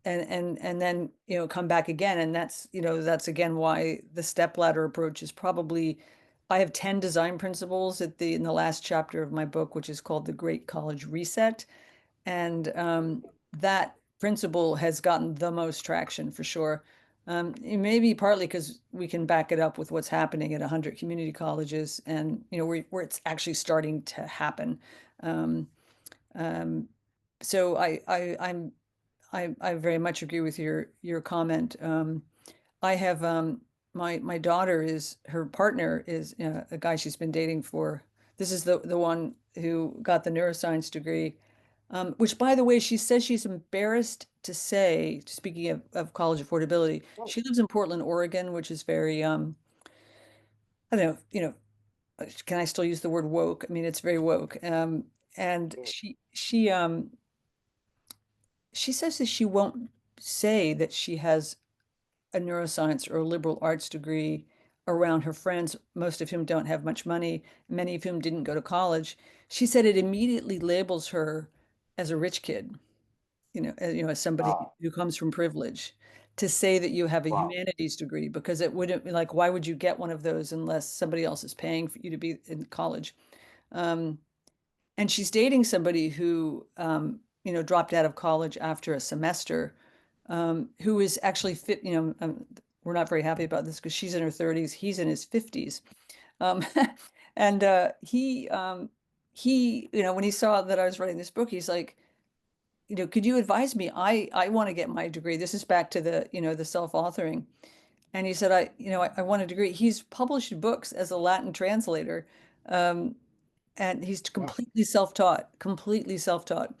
and then come back again. And that's again why the stepladder approach is probably, I have 10 design principles in the last chapter of my book, which is called The Great College Reset. And that principle has gotten the most traction for sure. It may be partly because we can back it up with what's happening at 100 community colleges, and where it's actually starting to happen. Um, um, so I very much agree with your comment. I have my daughter, is her partner is a guy she's been dating for. This is the one who got the neuroscience degree, which, by the way, she says she's embarrassed to say. Speaking of college affordability, Oh, she lives in Portland, Oregon, which is very I don't know, can I still use the word woke? I mean, it's very woke. And yeah. she says that she won't say that she has a neuroscience or a liberal arts degree around her friends, most of whom don't have much money, many of whom didn't go to college. She said it immediately labels her as a rich kid, as somebody Ah, who comes from privilege, to say that you have a wow. humanities degree, because it wouldn't be like, why would you get one of those unless somebody else is paying for you to be in college? Um, and she's dating somebody who, dropped out of college after a semester, who is actually fit. We're not very happy about this because she's in her 30s, he's in his 50s. Um, and he, when he saw that I was writing this book, he's like, could you advise me? I want to get my degree. This is back to the self-authoring. And he said, I want a degree. He's published books as a Latin translator. Um, and he's Wow. completely self-taught.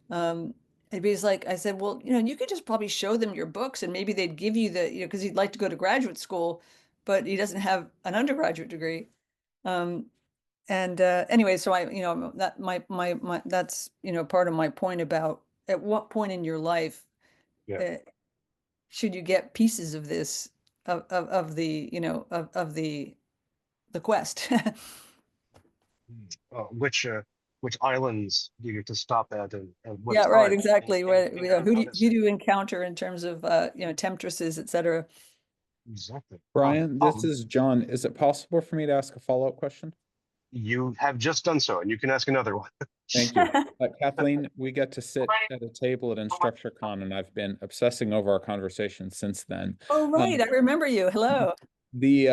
Um, and he's like, I said, well, you could just probably show them your books and maybe they'd give you because he'd like to go to graduate school, but he doesn't have an undergraduate degree. Um, and anyway, so that that's, part of my point about at what point in your life Yeah. uh, should you get pieces of this, of the, of the quest. Which islands do you get to stop at, and what Yeah, right, time, and, exactly. and, What, and how, who how do to who say do you encounter in terms of temptresses, et cetera? exactly. Brian, this is John. Is it possible for me to ask a follow-up question? You have just done so, and you can ask another one. Thank you. Kathleen, we get to sit at a table at InstructureCon, and I've been obsessing over our conversation since then. Oh, right, I remember you. Hello. The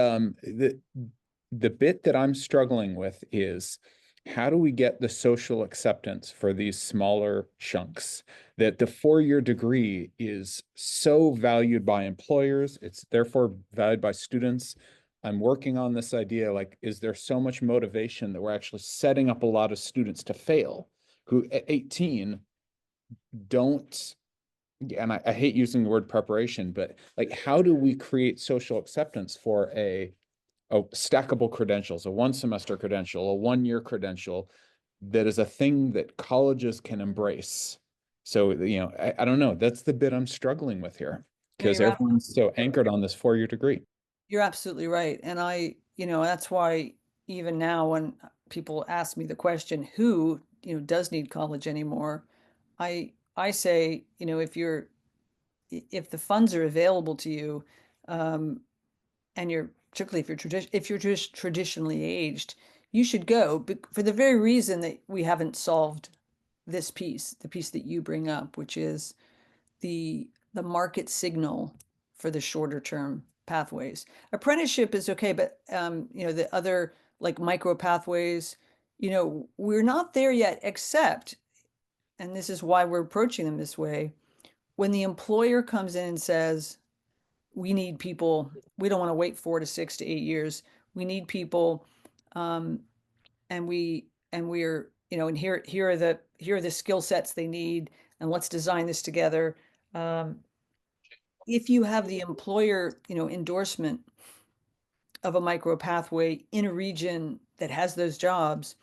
the bit that I'm struggling with is how do we get the social acceptance for these smaller chunks? That the 4-year degree is so valued by employers, it's therefore valued by students. I'm working on this idea, like, is there so much motivation that we're actually setting up a lot of students to fail who at 18 don't, and I hate using the word preparation, but like, how do we create social acceptance for a stackable credentials, a 1-semester credential, a 1-year credential that is a thing that colleges can embrace? So, I don't know. That's the bit I'm struggling with here No, because everyone's so anchored on this 4-year degree. you're absolutely right. And that's why even now when people ask me the question, who, does need college anymore? I say, if the funds are available to you, um, and you're particularly if you're just traditionally aged, you should go for the very reason that we haven't solved this piece, the piece that you bring up, which is the the market signal for the shorter term pathways. Apprenticeship is okay, but the other like micro pathways, we're not there yet, except, and this is why we're approaching them this way, when the employer comes in and says, we need people, we don't want to wait 4 to 6 to 8 years. We need people, and we're, and here are the skill sets they need, and let's design this together. If you have the employer, endorsement of a micro pathway in a region that has those jobs,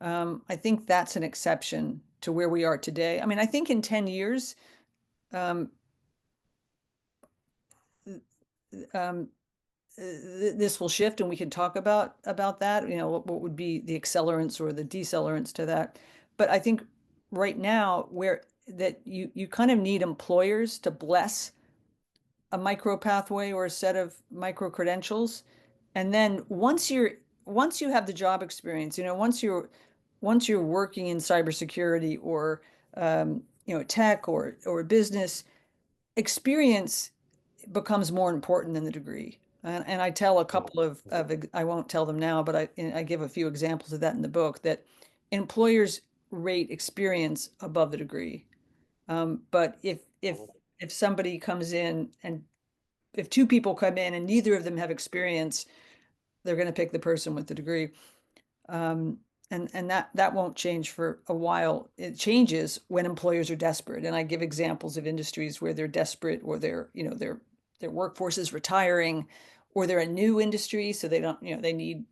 I think that's an exception to where we are today. I mean, I think in 10 years, um, this will shift, and we can talk about that, what would be the accelerants or the decelerants to that. But I think right now, where that you kind of need employers to bless a micro pathway or a set of micro credentials. And then once you have the job experience, once you're working in cybersecurity or tech or business, experience becomes more important than the degree. And I tell a couple of I won't tell them now, but I give a few examples of that in the book, that employers rate experience above the degree. But if somebody comes in, and if two people come in and neither of them have experience, they're going to pick the person with the degree. And that won't change for a while. It changes when employers are desperate. And I give examples of industries where they're desperate, or their workforce is retiring, or they're a new industry, so they don't, they need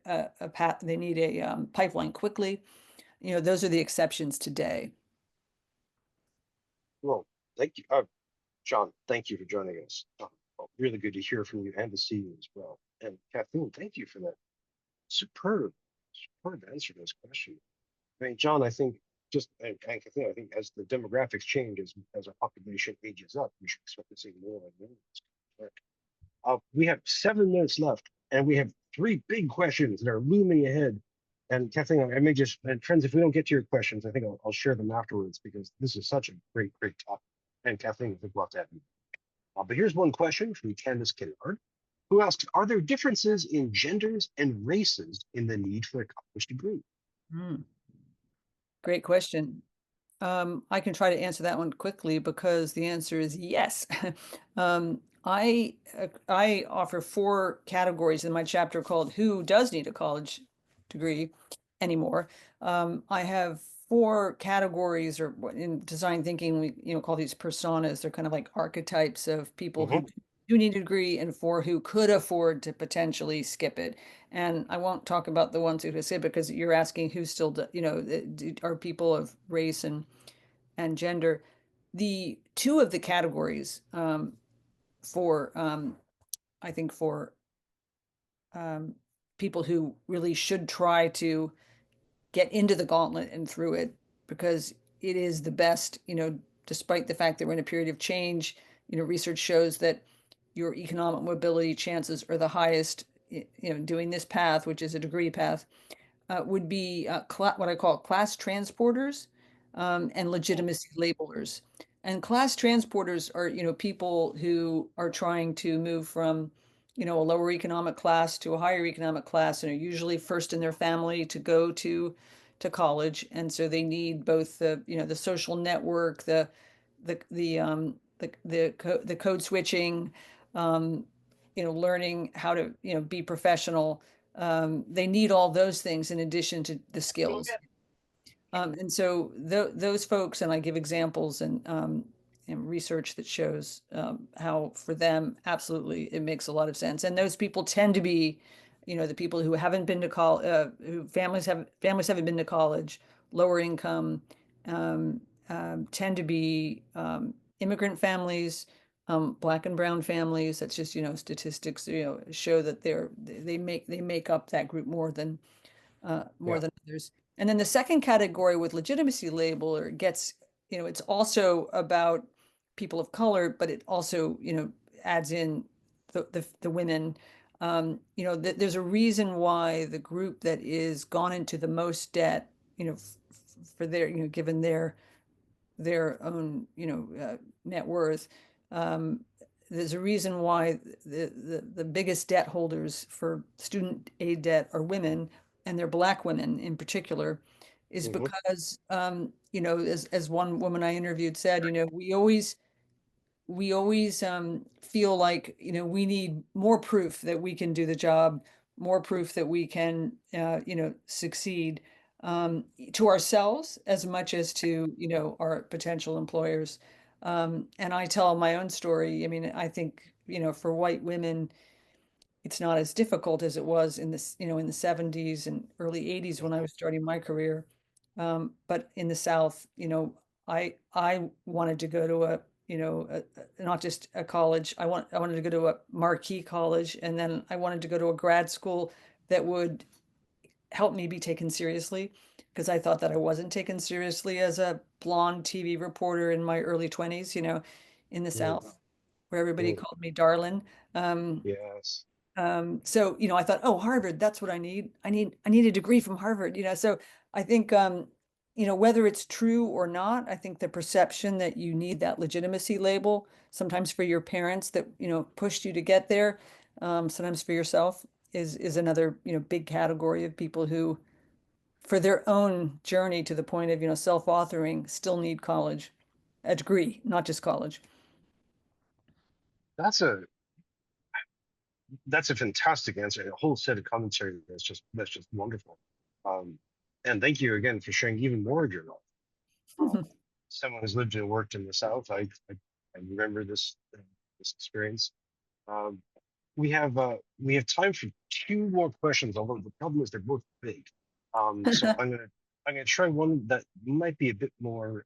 a path, they need a pipeline quickly. Those are the exceptions today. Well, thank you, John. Thank you for joining us. Really good to hear from you and to see you as well. And Kathleen, thank you for that superb answer to this question. I mean, John, I think and Kathleen, I think as the demographics change, as our population ages up, we should expect to see more and more. We have 7 minutes left, and we have 3 big questions that are looming ahead. And Kathleen, I may just, and friends, if we don't get to your questions, I think I'll share them afterwards, because this is such a great topic. And Kathleen, I think we'll have to have you. But here's one question from Candace Kennard, who asks, are there differences in genders and races in the need for a college degree? Great question. I can try to answer that one quickly, because the answer is yes. I offer 4 categories in my chapter called "Who Does Need a College Degree Anymore?" I have 4 categories, or in design thinking we call these personas. They're kind of like archetypes of people who do need a degree, and 4 who could afford to potentially skip it. And I won't talk about the ones who could skip it, because you're asking who still are people of race and gender. The 2 of the categories, for I think for people who really should try to get into the gauntlet and through it, because it is the best, despite the fact that we're in a period of change. Research shows that your economic mobility chances are the highest, doing this path, which is a degree path, would be what I call class transporters, and legitimacy labelers. And class transporters are, people who are trying to move from, a lower economic class to a higher economic class, and are usually first in their family to go to college. And so they need both the social network, the code switching, learning how to be professional. They need all those things in addition to the skills. And so those folks, and I give examples and research that shows how for them, absolutely, it makes a lot of sense. And those people tend to be, the people who haven't been to college, who families haven't been to college, lower income, tend to be immigrant families, Black and brown families. That's just, statistics, show that they make up that group more than others. And then the second category with legitimacy labeler gets, it's also about people of color, but it also, adds in the women. There's a reason why the group that is gone into the most debt, for their, given their their own, net worth. There's a reason why the biggest debt holders for student aid debt are women, and they're Black women in particular, is Hmm. because, as one woman I interviewed said, we always feel like, we need more proof that we can do the job, more proof that we can, succeed, to ourselves as much as to, our potential employers. And I tell my own story. I mean, I think, for white women, it's not as difficult as it was in this, in the 70s and early 80s when I was starting my career. But in the South, I wanted to go to not just a college. I wanted to go to a marquee college, and then I wanted to go to a grad school that would help me be taken seriously, because I thought that I wasn't taken seriously as a blonde TV reporter in my early 20s, in the South, where everybody Mm. called me darling. Um, Yes. so, I thought, oh, Harvard, that's what I need. I need a degree from Harvard, So I think, whether it's true or not, I think the perception that you need that legitimacy label, sometimes for your parents that, pushed you to get there, sometimes for yourself, is another, big category of people who, for their own journey to the point of, self-authoring, still need college, a degree, not just college. That's a that's a fantastic answer. A whole set of commentary that's just wonderful. Um, and thank you again for sharing even more of your life. Someone who's lived and worked in the South, I remember this experience. Um, we have time for two more questions, although the problem is they're both big. So I'm gonna try one that might be a bit more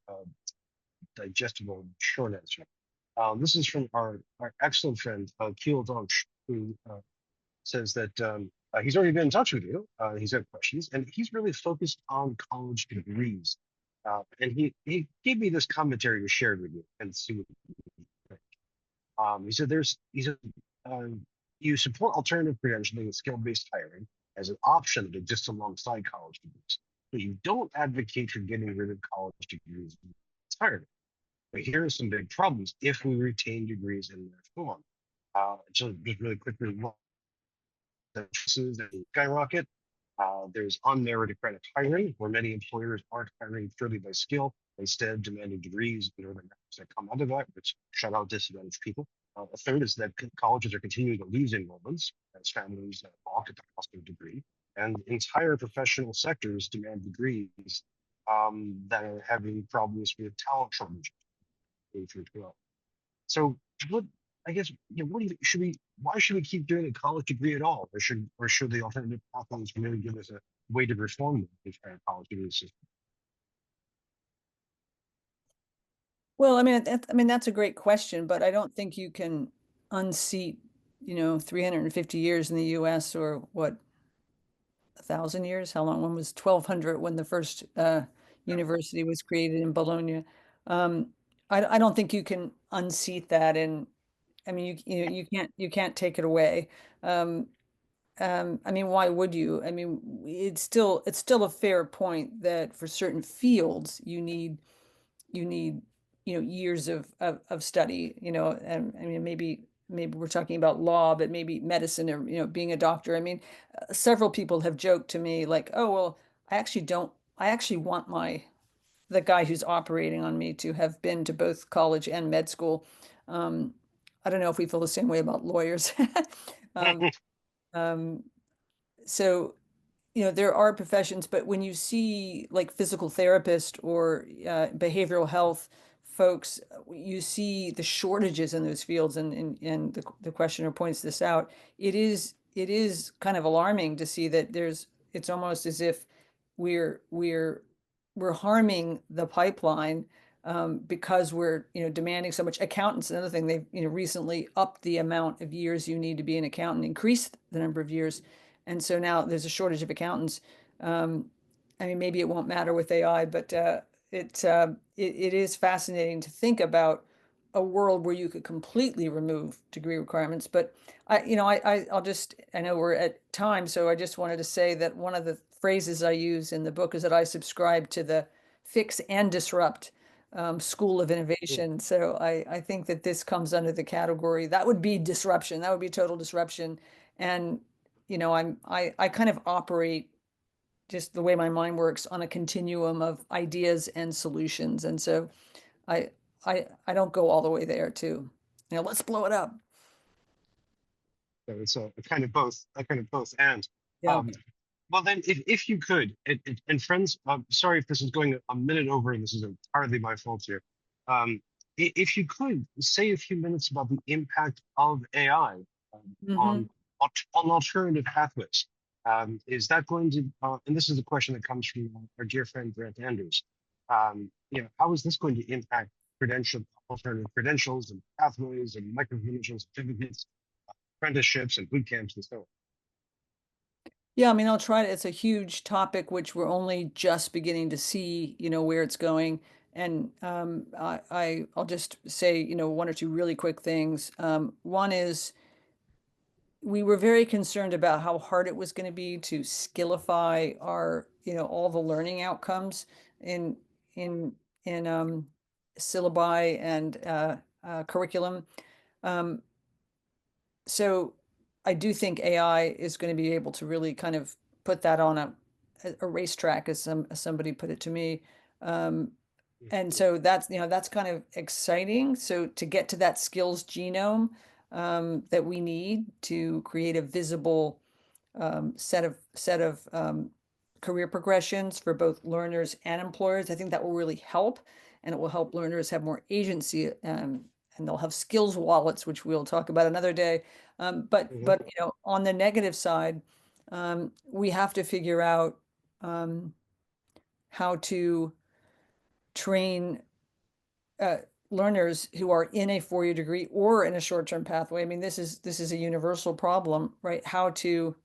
digestible, short answer. This is from our excellent friend Keel Donch, who says that he's already been in touch with you. He's got questions, and he's really focused on college degrees. And he gave me this commentary to share with you and see what you think. He said um, you support alternative credentialing and skill-based hiring as an option that exists alongside college degrees, but you don't advocate for getting rid of college degrees entirely. But here are some big problems if we retain degrees in their form. So just really quickly, that skyrocket. There's unmeritocratic hiring, where many employers aren't hiring purely by skill, instead demanding degrees and other matters that come out of that, which shut out disadvantaged people. A third is that colleges are continuing to lose enrollments as families balk at the cost of a degree, and entire professional sectors demand degrees that are having problems with talent shortages. K through 12. So what I guess what do you should we why should we keep doing a college degree at all? Or should the alternative pathways really give us a way to reform the entire college degree system? Well, I mean, that's a great question, but I don't think you can unseat, 350 years in the US, or what, 1,000 years? How long? When was 1200 when the first university was created in Bologna? Um, I don't think you can unseat that, and I mean, you can't take it away. Um, I mean, why would you? I mean, it's still a fair point that for certain fields you need years of study, and I mean, maybe we're talking about law, but maybe medicine, or being a doctor. I mean, several people have joked to me like, oh, well, I actually want the guy who's operating on me to have been to both college and med school. um, I don't know if we feel the same way about lawyers. um, um, so there are professions, but when you see like physical therapist or behavioral health folks, you see the shortages in those fields, and the questioner points this out. It is kind of alarming to see that it's almost as if we're we're we're harming the pipeline, because we're demanding so much. Accountants, another thing, they've recently upped the amount of years you need to be an accountant, increased the number of years, and so now there's a shortage of accountants. Um, I mean, maybe it won't matter with AI, but it is fascinating to think about a world where you could completely remove degree requirements. But I know we're at time, so I just wanted to say that one of the phrases I use in the book is that I subscribe to the fix and disrupt. school of innovation. So I think that this comes under the category that would be disruption. That would be total disruption. And I kind of operate just the way my mind works on a continuum of ideas and solutions. And so I I don't go all the way there too. Let's blow it up. So it's a kind of both, and. Yeah. Well, then, if you could, and friends, sorry if this is going a minute over, and this is entirely my fault here. If you could say a few minutes about the impact of AI on alternative pathways, is that going to? And this is a question that comes from our dear friend Grant Andrews. How is this going to impact alternative credentials and pathways and micro-credentials, certificates, apprenticeships, and boot camps, and so on? Yeah, I mean, I'll try to, it's a huge topic, which we're only just beginning to see, where it's going. And I'll just say, one or two really quick things. One is we were very concerned about how hard it was going to be to skillify our, all the learning outcomes in in syllabi and curriculum. So I do think AI is going to be able to really kind of put that on a racetrack, as somebody put it to me. And so that's kind of exciting. So to get to that skills genome that we need to create a visible set of career progressions for both learners and employers, I think that will really help, and it will help learners have more agency, and they'll have skills wallets, which we'll talk about another day. But on the negative side, we have to figure out how to train learners who are in a four-year degree or in a short-term pathway. I mean, this is a universal problem, right? How to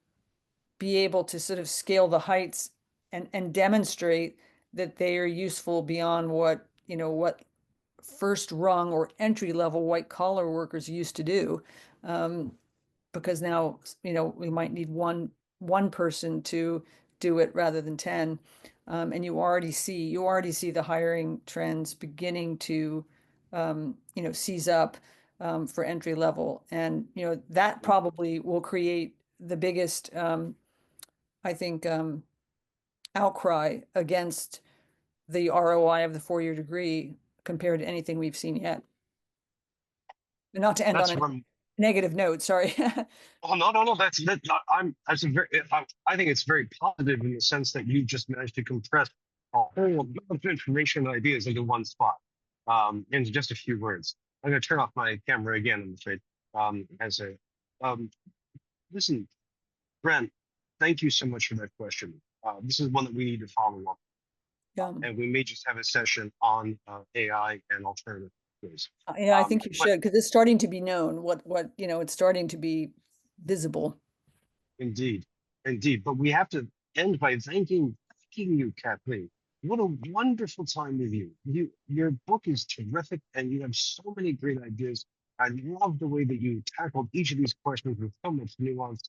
be able to sort of scale the heights and demonstrate that they are useful beyond what first rung or entry level white collar workers used to do. Because now, we might need one person to do it rather than 10. And you already see the hiring trends beginning to, seize up for entry level. And, that probably will create the biggest, I think, outcry against the ROI of the four-year degree compared to anything we've seen yet. Not to end on a negative note, sorry. Oh, no. I think it's very positive in the sense that you just managed to compress a whole lot of information and ideas into one spot, into just a few words. I'm going to turn off my camera again, I'm afraid. Listen, Brent, thank you so much for that question. This is one that we need to follow up. Yeah. And we may just have a session on AI and alternative ways. Yeah, I think you should, because it's starting to be known it's starting to be visible. Indeed. But we have to end by thanking you, Kathleen. What a wonderful time with you. Your book is terrific, and you have so many great ideas. I love the way that you tackled each of these questions with so much nuance,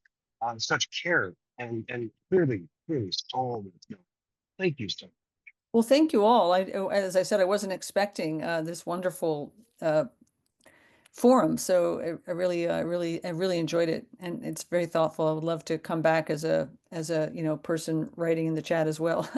such care, and clearly so much. Thank you so much. Well, thank you all. As I said, I wasn't expecting this wonderful forum, so I really enjoyed it, and it's very thoughtful. I would love to come back as a person writing in the chat as well.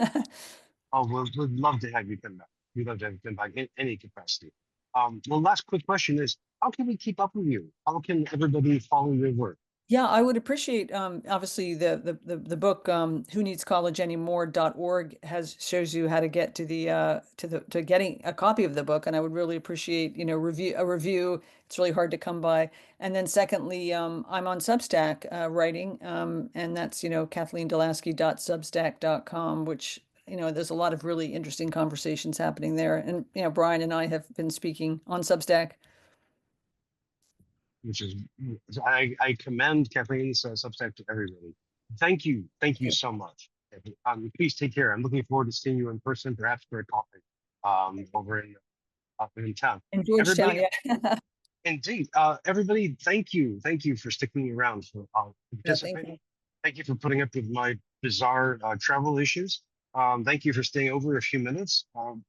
Oh, we'd love to have you come back. We'd love to have you come back in any capacity. Well, last quick question is, how can we keep up with you? How can everybody follow your work? Yeah, I would appreciate, obviously the book, Who Needs College Anymore.org shows you how to get to getting a copy of the book. And I would really appreciate, a review. It's really hard to come by. And then secondly, I'm on Substack, writing, and that's, KathleenDeLaski.substack.com, which, there's a lot of really interesting conversations happening there. And, Brian and I have been speaking on Substack. Which is, I commend Kathleen's Substack to everybody. Thank you so much. Please take care. I'm looking forward to seeing you in person, perhaps for a coffee, over in town. In Georgetown, yeah. Indeed. Everybody, thank you for sticking around, for participating. Yeah, thank you for putting up with my bizarre travel issues. Thank you for staying over a few minutes. I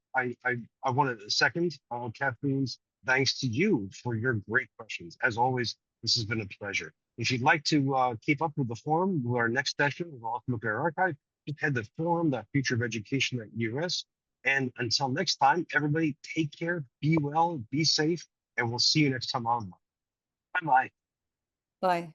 wanted to second Kathleen's thanks to you for your great questions. As always, this has been a pleasure. If you'd like to keep up with the forum, with our next session, we'll also look at our archive. Just head to forum.futureofereducation.us. And until next time, everybody take care, be well, be safe, and we'll see you next time online. Bye-bye. Bye.